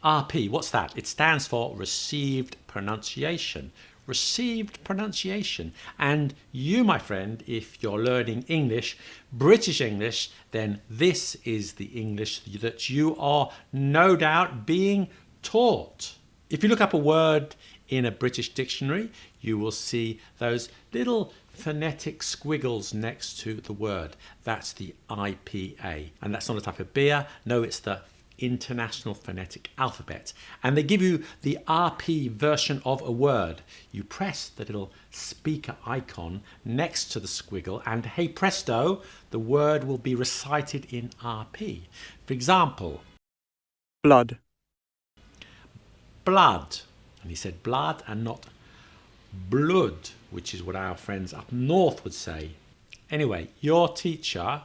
RP, what's that? It stands for Received Pronunciation. Received pronunciation. And you, my friend, if you're learning English, British English, then this is the English that you are no doubt being taught. If you look up a word in a British dictionary, you will see those little phonetic squiggles next to the word. That's the IPA. And that's not a type of beer. No, it's the International Phonetic Alphabet, and they give you the RP version of a word. You press the little speaker icon next to the squiggle and hey presto, the word will be recited in RP. For example, blood. Blood, and he said blood and not blood, which is what our friends up north would say. Anyway, your teacher,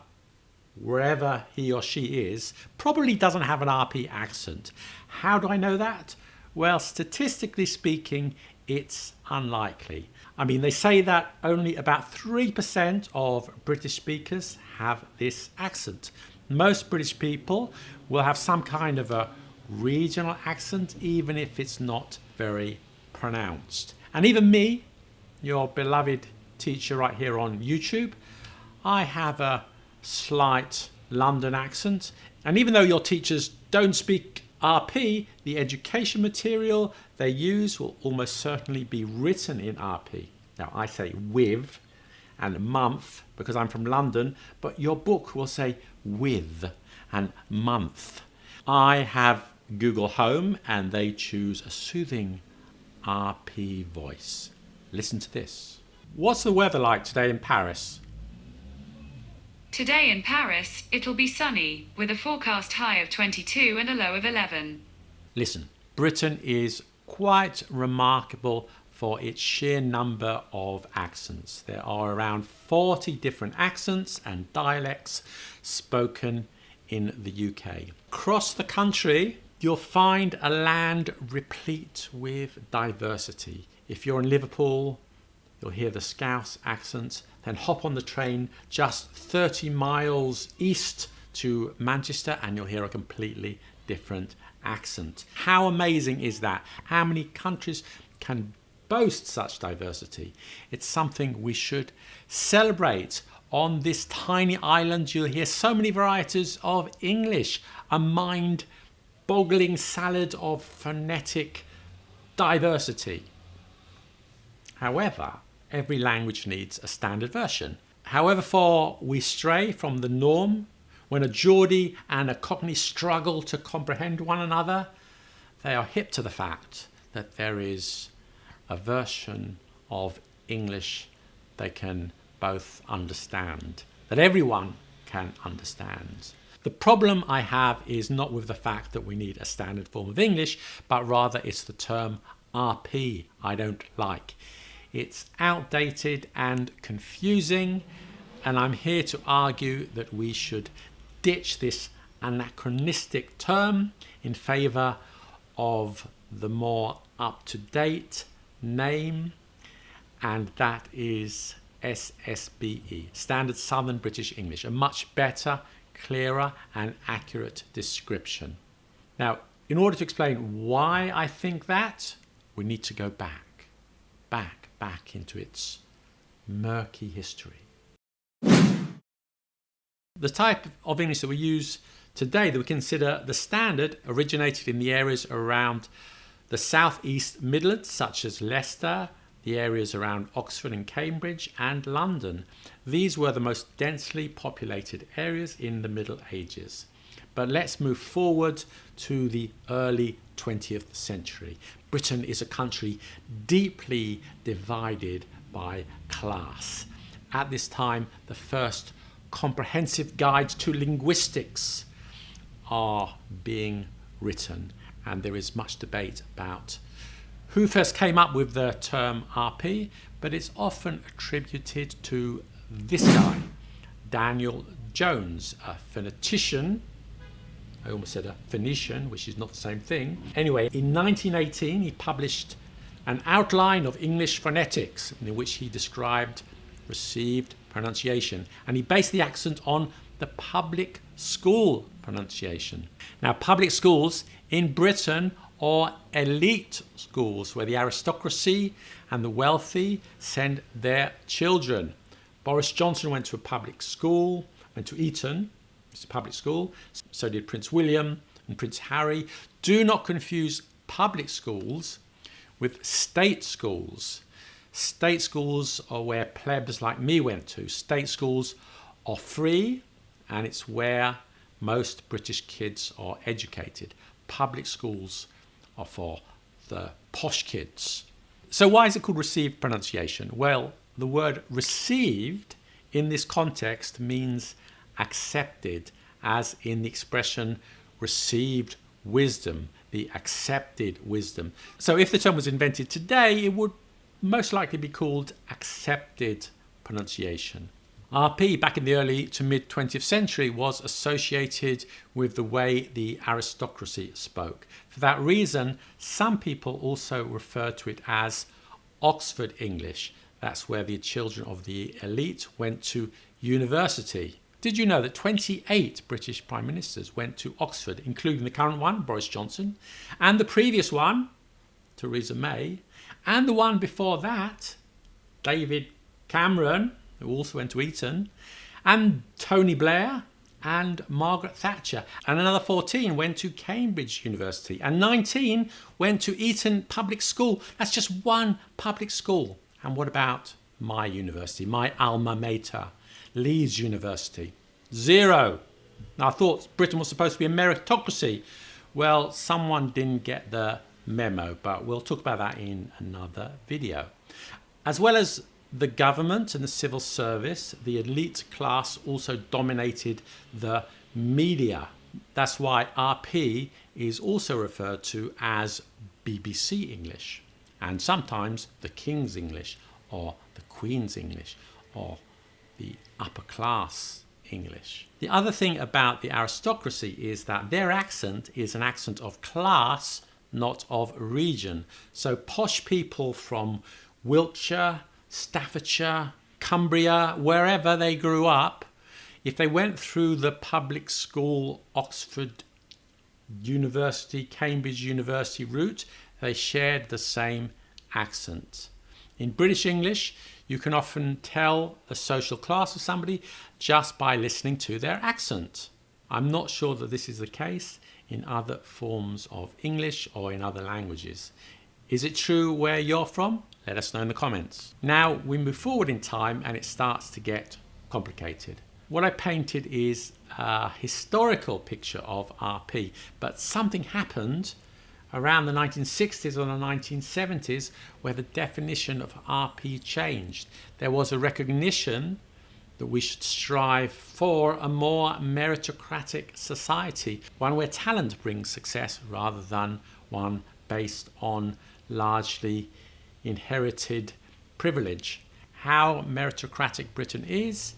wherever he or she is, probably doesn't have an RP accent. How do I know that? Well, statistically speaking, it's unlikely. I mean, they say that only about 3% of British speakers have this accent. Most British people will have some kind of a regional accent, even if it's not very pronounced. And even me, your beloved teacher right here on YouTube, I have a slight London accent, and even though your teachers don't speak RP, the education material they use will almost certainly be written in RP. Now I say with and month because I'm from London, but your book will say with and month. I have Google Home and they choose a soothing RP voice. Listen to this. What's the weather like today in Paris? Today in Paris, it'll be sunny, with a forecast high of 22 and a low of 11. Listen, Britain is quite remarkable for its sheer number of accents. There are around 40 different accents and dialects spoken in the UK. Across the country, you'll find a land replete with diversity. If you're in Liverpool, you'll hear the Scouse accent, then hop on the train just 30 miles east to Manchester and you'll hear a completely different accent. How amazing is that? How many countries can boast such diversity? It's something we should celebrate. On this tiny island, you'll hear so many varieties of English, a mind-boggling salad of phonetic diversity. However, every language needs a standard version. However far we stray from the norm, when a Geordie and a Cockney struggle to comprehend one another, they are hip to the fact that there is a version of English they can both understand, that everyone can understand. The problem I have is not with the fact that we need a standard form of English, but rather it's the term RP I don't like. It's outdated and confusing, and I'm here to argue that we should ditch this anachronistic term in favour of the more up-to-date name, and that is SSBE, Standard Southern British English, a much better, clearer and accurate description. Now, in order to explain why I think that, we need to go back into its murky history. The type of English that we use today, that we consider the standard, originated in the areas around the South East Midlands, such as Leicester, the areas around Oxford and Cambridge, and London. These were the most densely populated areas in the Middle Ages. But let's move forward to the early 20th century. Britain is a country deeply divided by class. At this time, the first comprehensive guides to linguistics are being written, and there is much debate about who first came up with the term RP, but it's often attributed to this guy, Daniel Jones, a phonetician. I almost said a Phoenician, which is not the same thing. Anyway, in 1918, he published an outline of English phonetics in which he described received pronunciation, and he based the accent on the public school pronunciation. Now, public schools in Britain are elite schools where the aristocracy and the wealthy send their children. Boris Johnson went to a public school, went to Eton, it's a public school. So did Prince William and Prince Harry. Do not confuse public schools with state schools. State schools are where plebs like me went to. State schools are free, and it's where most British kids are educated. Public schools are for the posh kids. So why is it called received pronunciation? Well, the word received in this context means accepted, as in the expression received wisdom, the accepted wisdom. So if the term was invented today, it would most likely be called accepted pronunciation. RP back in the early to mid 20th century was associated with the way the aristocracy spoke. For that reason, some people also refer to it as Oxford English. That's where the children of the elite went to university. Did you know that 28 British Prime Ministers went to Oxford, including the current one, Boris Johnson, and the previous one, Theresa May, and the one before that, David Cameron, who also went to Eton, and Tony Blair and Margaret Thatcher. And another 14 went to Cambridge University, and 19 went to Eton Public School. That's just one public school. And what about my university, my alma mater, Leeds University? 0. Now, I thought Britain was supposed to be a meritocracy. Well, someone didn't get the memo, but we'll talk about that in another video. As well as the government and the civil service, the elite class also dominated the media. That's why RP is also referred to as BBC English, and sometimes the King's English or the Queen's English or the upper class English. The other thing about the aristocracy is that their accent is an accent of class, not of region. So posh people from Wiltshire, Staffordshire, Cumbria, wherever they grew up, if they went through the public school, Oxford University, Cambridge University route, they shared the same accent. In British English, you can often tell the social class of somebody just by listening to their accent. I'm not sure that this is the case in other forms of English or in other languages. Is it true where you're from? Let us know in the comments. Now we move forward in time and it starts to get complicated. What I painted is a historical picture of RP, but something happened around the 1960s or the 1970s where the definition of RP changed. There was a recognition that we should strive for a more meritocratic society, one where talent brings success rather than one based on largely inherited privilege. How meritocratic Britain is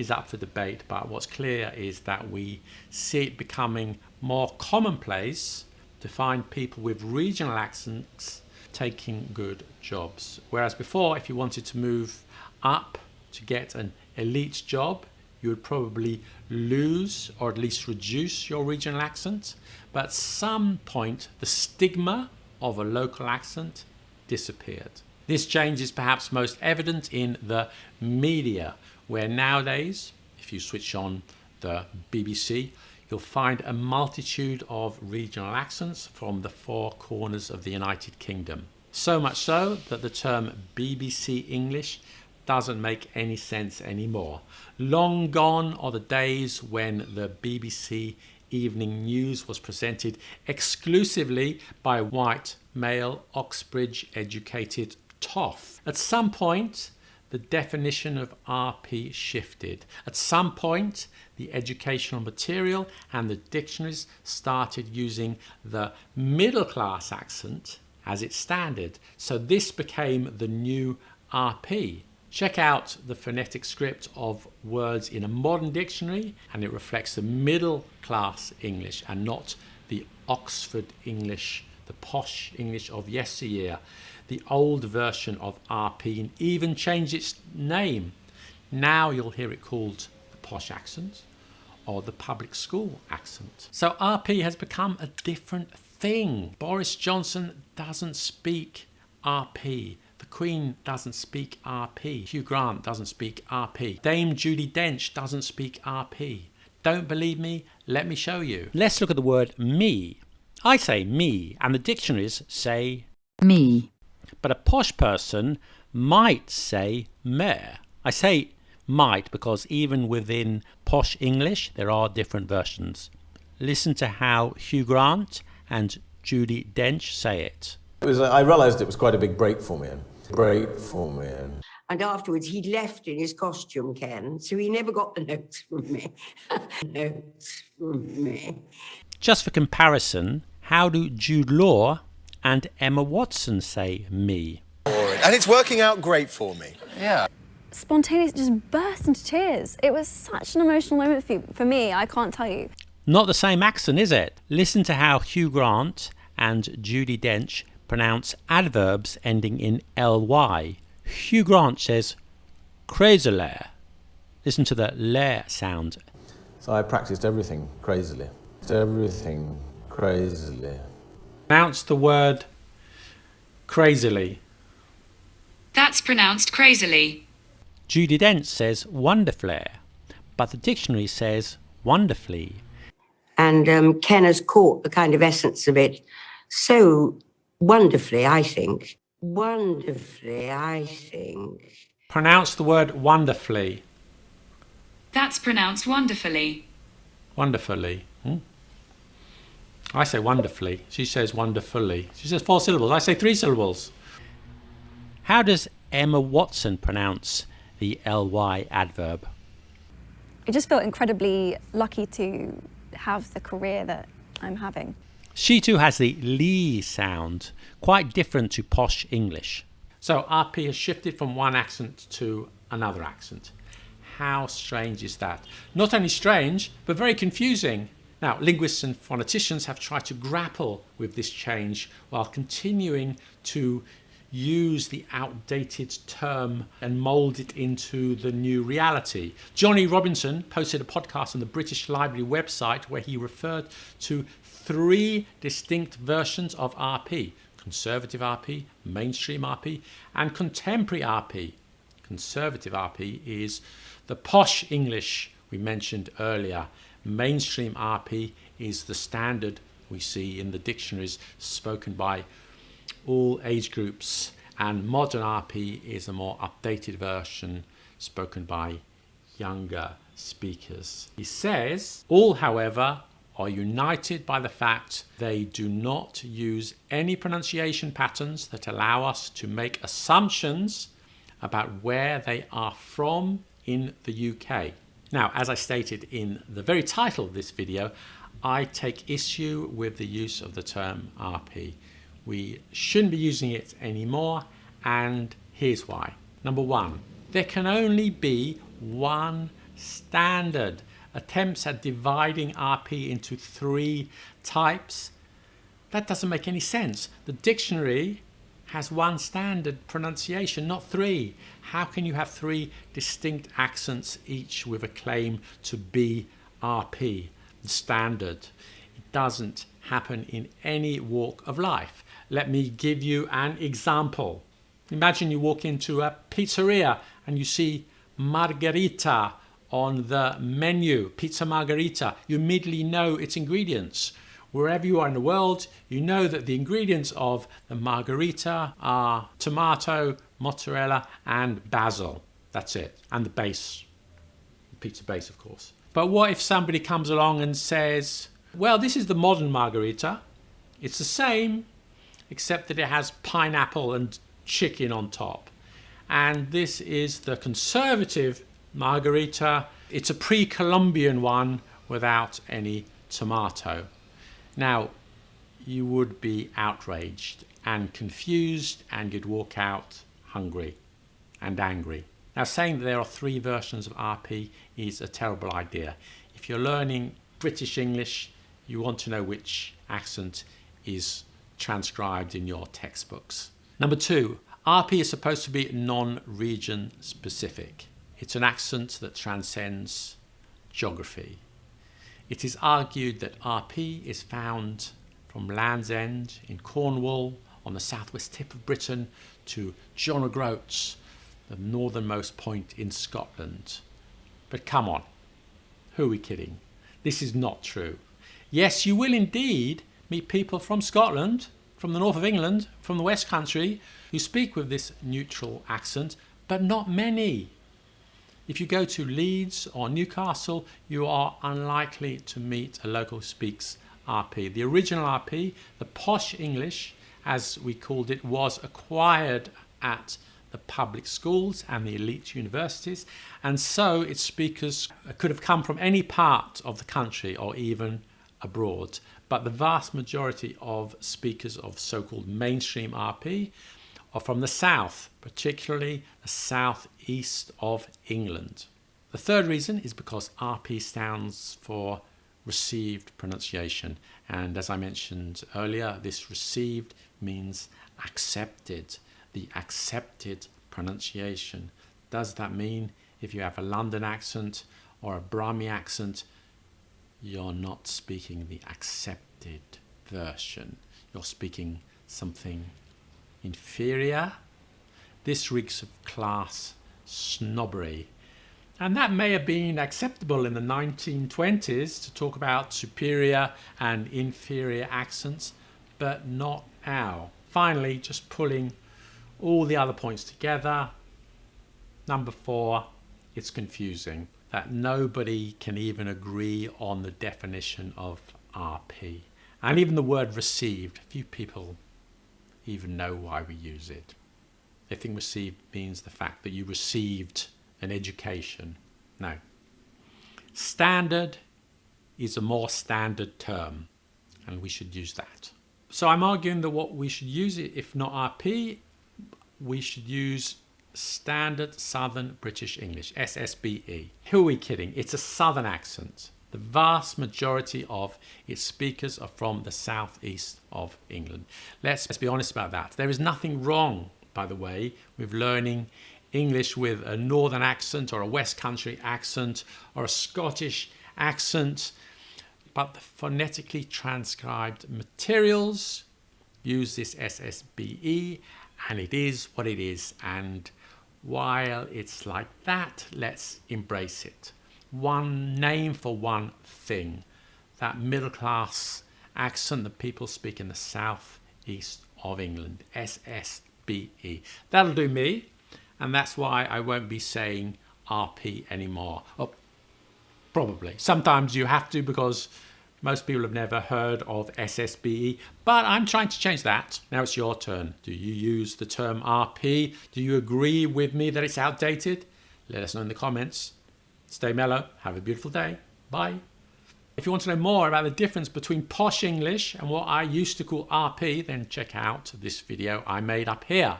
up for debate, but what's clear is that we see it becoming more commonplace to find people with regional accents taking good jobs. Whereas before, if you wanted to move up to get an elite job, you would probably lose or at least reduce your regional accent. But at some point, the stigma of a local accent disappeared. This change is perhaps most evident in the media, where nowadays, if you switch on the BBC, you'll find a multitude of regional accents from the four corners of the United Kingdom. So much so that the term BBC English doesn't make any sense anymore. Long gone are the days when the BBC evening news was presented exclusively by white, male, Oxbridge educated toff. At some point, the definition of RP shifted. At some point, the educational material and the dictionaries started using the middle class accent as its standard. So this became the new RP. Check out the phonetic script of words in a modern dictionary and it reflects the middle class English and not the Oxford English, the posh English of yesteryear. The old version of RP and even changed its name. Now you'll hear it called the posh accent or the public school accent. So RP has become a different thing. Boris Johnson doesn't speak RP. The Queen doesn't speak RP. Hugh Grant doesn't speak RP. Dame Judi Dench doesn't speak RP. Don't believe me? Let me show you. Let's look at the word me. I say me, and the dictionaries say me. But a posh person might say mare. I say might because even within posh English there are different versions. Listen to how Hugh Grant and Judi Dench say it. I realised it was quite a big break for me. And afterwards he'd left in his costume, Ken, so he never got the notes from me. Just for comparison, how do Jude Law and Emma Watson say me? And it's working out great for me. Yeah. Spontaneous, just burst into tears. It was such an emotional moment for me, I can't tell you. Not the same accent, is it? Listen to how Hugh Grant and Judi Dench pronounce adverbs ending in ly. Hugh Grant says crazily. Listen to the le sound. So I practiced everything crazily. Pronounce the word crazily. That's pronounced crazily. Judi Dench says wonderfully, but the dictionary says wonderfully. And Ken has caught the kind of essence of it so wonderfully, I think. Pronounce the word wonderfully. That's pronounced wonderfully. Wonderfully. I say wonderfully. She says wonderfully. She says 4 syllables. I say 3 syllables. How does Emma Watson pronounce the ly adverb? I just felt incredibly lucky to have the career that I'm having. She too has the lee sound, quite different to posh English. So RP has shifted from one accent to another accent. How strange is that? Not only strange, but very confusing. Now, linguists and phoneticians have tried to grapple with this change while continuing to use the outdated term and mould it into the new reality. Johnny Robinson posted a podcast on the British Library website where he referred to 3 distinct versions of RP: conservative RP, mainstream RP, and contemporary RP. Conservative RP is the posh English we mentioned earlier. Mainstream RP is the standard we see in the dictionaries spoken by all age groups, and modern RP is a more updated version spoken by younger speakers. He says, all, however, are united by the fact they do not use any pronunciation patterns that allow us to make assumptions about where they are from in the UK. Now, as I stated in the very title of this video, I take issue with the use of the term RP. We shouldn't be using it anymore, and here's why. Number 1, there can only be one standard. Attempts at dividing RP into 3 types, that doesn't make any sense. The dictionary has one standard pronunciation, not 3. How can you have 3 distinct accents, each with a claim to be RP, the standard? It doesn't happen in any walk of life. Let me give you an example. Imagine you walk into a pizzeria and you see margherita on the menu, pizza margherita. You immediately know its ingredients. Wherever you are in the world, you know that the ingredients of the margherita are tomato, mozzarella, and basil. That's it. And the base, the pizza base, of course. But what if somebody comes along and says, well, this is the modern margherita. It's the same, except that it has pineapple and chicken on top. And this is the conservative margherita. It's a pre-Columbian one without any tomato. Now, you would be outraged and confused, and you'd walk out hungry and angry. Now, saying that there are 3 versions of RP is a terrible idea. If you're learning British English, you want to know which accent is transcribed in your textbooks. Number 2, RP is supposed to be non-region specific. It's an accent that transcends geography. It is argued that RP is found from Land's End in Cornwall on the southwest tip of Britain to John O'Groats, the northernmost point in Scotland. But come on, who are we kidding? This is not true. Yes, you will indeed meet people from Scotland, from the north of England, from the West Country, who speak with this neutral accent, but not many. If you go to Leeds or Newcastle, you are unlikely to meet a local who speaks RP. The original RP, the posh English, as we called it, was acquired at the public schools and the elite universities, and so its speakers could have come from any part of the country or even abroad. But the vast majority of speakers of so-called mainstream RP are from the south, particularly the southeast of England. The third reason is because RP stands for received pronunciation, and as I mentioned earlier, this received means accepted, the accepted pronunciation. Does that mean if you have a London accent or a Brahmi accent, you're not speaking the accepted version? You're speaking something inferior? This reeks of class snobbery. And that may have been acceptable in the 1920s to talk about superior and inferior accents, but not now. Finally, just pulling all the other points together. Number 4, it's confusing that nobody can even agree on the definition of RP. And even the word received, few people even know why we use it. They think received means the fact that you received an education. No. Standard is a more standard term, and we should use that. So I'm arguing that what we should use, it, if not RP, we should use Standard Southern British English, SSBE. Who are we kidding? It's a southern accent. The vast majority of its speakers are from the southeast of England. Let's be honest about that. There is nothing wrong, by the way, with learning English with a northern accent or a West Country accent or a Scottish accent, but the phonetically transcribed materials use this SSBE, and it is what it is. And while it's like that, let's embrace it. One name for one thing, that middle class accent that people speak in the south east of England, SSBE. That'll do me, and that's why I won't be saying RP anymore. Oh, probably. Sometimes you have to, because most people have never heard of SSBE, but I'm trying to change that. Now it's your turn. Do you use the term RP? Do you agree with me that it's outdated? Let us know in the comments. Stay mellow. Have a beautiful day. Bye. If you want to know more about the difference between posh English and what I used to call RP, then check out this video I made up here.